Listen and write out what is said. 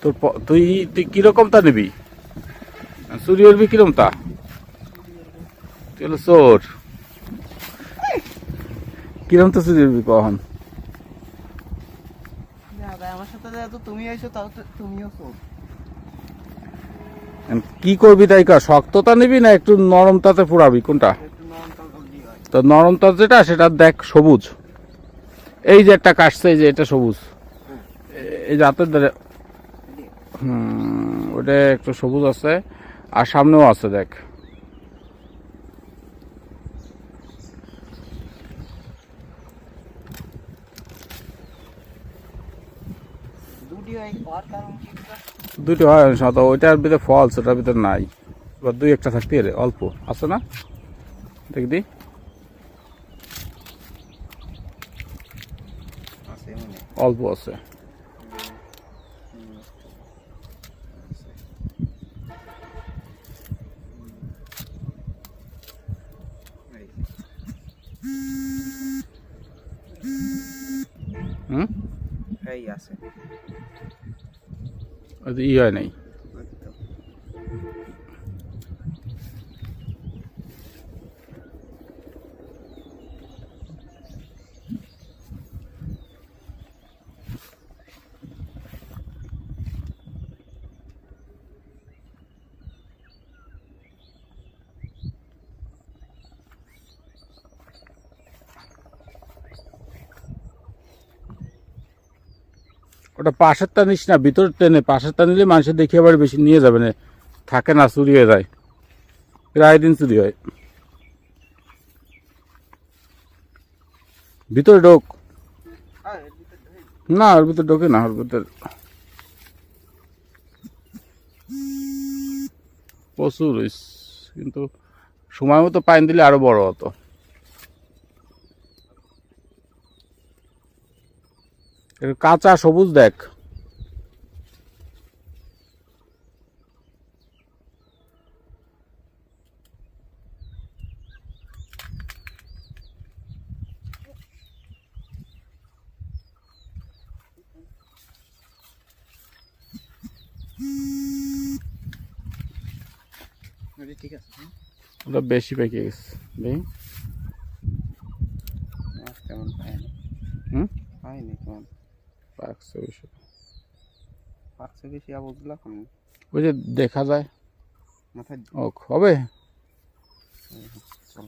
তুই তুই কিরকম তা নিবি? চুরি করবি কিরকম তা? তুই হলো চোর। কিরকম তো চুরি করবি কখন? আমার সাথে যেহেতু তুমি আইছো তাও তো তুমিও চোর। কি করবি তাই কর, শক্ততা নিবি না একটু নরম তাতে পুরাবি কোনটা? একটু নরম তরকারি হয়। তো নরম তার যেটা সেটা দেখ সবুজ, এই যে একটা কাটছে এই যে এটা সবুজ, এই যে হাতের ধারে ওটা একটু সবুজ আছে আর সামনেও আছে দেখ। দুটি হয় হওয়ার কারণ কি? দুটো হয় সাধারণত, ওইটার ভিতরে ফলস ওটার ভিতরে নাই, এবার দুই একটা থাকতে রে অল্প আছে না দেখবি। আছে মানে অল্প আছে। হুম এই আছে ই হয় নাই। ওটা পাশের টা নিস না, ভিতর টেনে পাশের টা নিলে মানুষের দেখে আবার বেশি নিয়ে যাবে না, থাকে না, চুরি হয়ে যায়, প্রায় দিন চুরি হয়। ভিতরে ঢোক না, ওর ভিতরে ঢোকে না, ওর ভিতরে প্রচুর হইছে, কিন্তু সময় মতো পানি দিলে আরো বড় হতো। কাঁচা সবুজ দেখ। ঠিক আছে। ওটা বেশি পেকে গেছে দেখি। কেমন পায়নি? পাইনি কেমন পাকছে বেশি, পাকছে বেশি বুঝলাম আমি। ওই যে দেখা যায় মাথায় ও হবে। চল